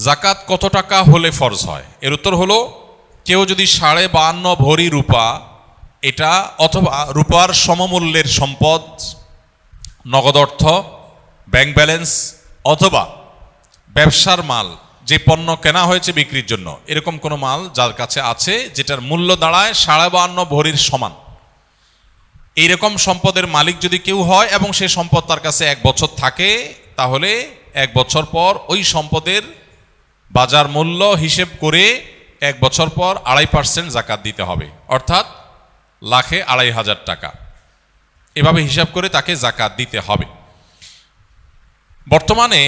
জাকাত কত টাকা হলে ফরজ হয়? এর উত্তর হলো, কেউ যদি 52.5 ভরি রূপা, এটা অথবা রূপার সমমূল্যের সম্পদ, নগদ অর্থ, ব্যাংক ব্যালেন্স অথবা ব্যবসার মাল, যে পণ্য কেনা হয়েছে বিক্রির জন্য, এরকম কোনো মাল যার কাছে আছে যেটার মূল্য দাঁড়ায় 52.5 ভরির সমান, এইরকম সম্পদের মালিক যদি কেউ হয় এবং সেই সম্পদ তার কাছে 1 বছর থাকে, তাহলে 1 বছর পর ওই সম্পদের বাজার মূল্য হিসেব করে 1 বছর পর 2.5% জাকাত দিতে হবে, অর্থাৎ লাখে 2,500 টাকা। এভাবে হিসাব করে তাকে জাকাত দিতে হবে। বর্তমানে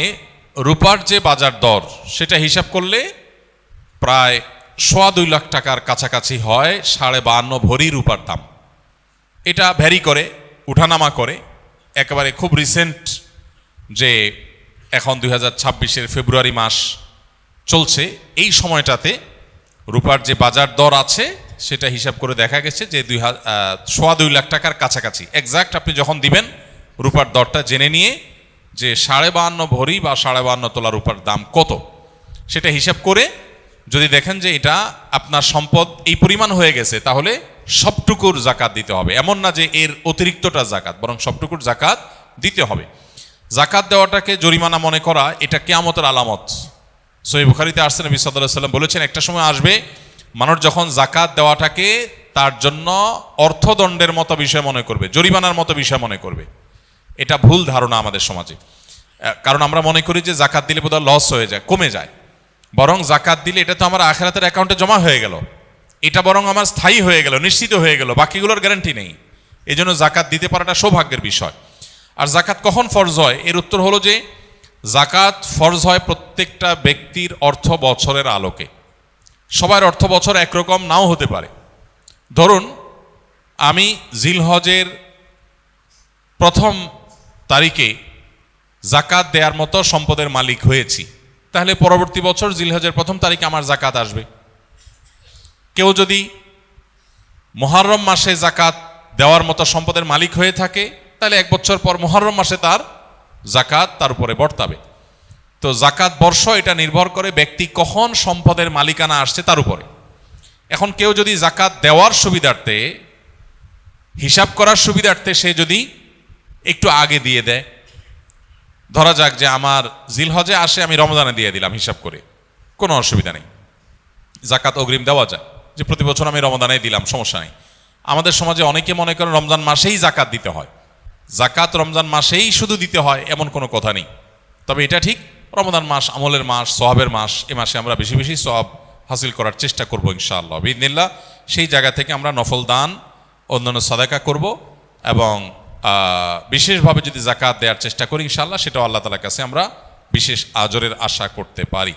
রূপার যে বাজার দর, সেটা হিসাব করলে প্রায় 2.25 লাখ টাকার কাছাকাছি হয় 52.5 ভরি রূপার দাম। এটা ভ্যারি করে, উঠানামা করে। একেবারে খুব রিসেন্ট, যে এখন 2026-এর ফেব্রুয়ারি মাস চলছে, এই সময়টাতে রূপার যে বাজার দর আছে সেটা হিসাব করে দেখা গেছে যে 2.25 লাখ টাকার কাছাকাছি। এক্সাক্ট আপনি যখন দিবেন রূপার দরটা জেনে নিয়ে, যে 52.5 ভরি বা 52.5 তোলা রূপার দাম কত, সেটা হিসাব করে যদি দেখেন যে এটা আপনার সম্পদ এই পরিমাণ হয়ে গেছে, তাহলে সবটুকুর জাকাত দিতে হবে। এমন না যে এর অতিরিক্তটা জাকাত, বরং সবটুকুর জাকাত দিতে হবে। জাকাত দেওয়াটাকে জরিমানা মনে করা, এটা কিয়ামতের আলামত। সহিহ বুখারীতে আসছে, নবী সাল্লাল্লাহু আলাইহি ওয়াসাল্লাম বলেছেন, একটা সময় আসবে মানুষ যখন জাকাত দেওয়াটাকে তার জন্য অর্থদণ্ডের মতো বিষয় মনে করবে, জরিমানার মতো বিষয় মনে করবে। এটা ভুল ধারণা আমাদের সমাজে। কারণ আমরা মনে করি যে জাকাত দিলে বোধহয় লস হয়ে যায়, কমে যায়। বরং জাকাত দিলে এটা তো আমার আখিরাতের অ্যাকাউন্টে জমা হয়ে গেল, এটা বরং আমার স্থায়ী হয়ে গেল, নিশ্চিত হয়ে গেল, বাকিগুলোর গ্যারান্টি নেই। এই জন্য জাকাত দিতে পারাটা সৌভাগ্যের বিষয়। আর জাকাত কখন ফরজ হয়? এর উত্তর হলো যে জাকাত ফরজ হয় প্রত্যেকটা ব্যক্তির অর্থ বছরের আলোকে। সবার অর্থ বছর একরকম নাও হতে পারে। ধরুন আমি জিলহজের 1ম তারিখে জাকাত দেওয়ার মতো সম্পদের মালিক হয়েছি, তাহলে পরবর্তী বছর জিলহজের 1ম তারিখে আমার জাকাত আসবে। কেউ যদি মুহররম মাসে জাকাত দেওয়ার মতো সম্পদের মালিক হয়ে থাকে, তাহলে 1 বছর পর মুহররম মাসে তার জাকাত তার উপরে বর্তাবে। তো জাকাত বর্ষ এটা নির্ভর করে ব্যক্তি কখন সম্পদের মালিকানা আসছে তার উপরে। এখন কেউ যদি জাকাত দেওয়ার সুবিধার্থে, হিসাব করার সুবিধার্থে সে যদি একটু আগে দিয়ে দেয়, ধরা যাক যে আমার জিলহজে আসে, আমি রমজানে দিয়ে দিলাম হিসাব করে, কোনো অসুবিধা নেই, জাকাত অগ্রিম দেওয়া যায়, যে প্রতি বছর আমি রমজানে দিলাম, সমস্যা নেই। আমাদের সমাজে অনেকে মনে করেন রমজান মাসেই জাকাত দিতে হয়। জাকাত রমজান মাসেই শুধু দিতে হয় এমন কোনো কথা নেই। তবে এটা ঠিক, রমজান মাস আমলের মাস, সওয়াবের মাস, এ মাসে আমরা বেশি বেশি সওয়াব হাসিল করার চেষ্টা করবো ইনশাআল্লাহ বিইذনিল্লাহ। সেই জায়গা থেকে আমরা নফল দান, অন্যান্য সাদাকা করব এবং বিশেষভাবে যদি জাকাত দেওয়ার চেষ্টা করি ইনশাআল্লাহ, সেটাও আল্লাহ তাআলার কাছে আমরা বিশেষ আজরের আশা করতে পারি।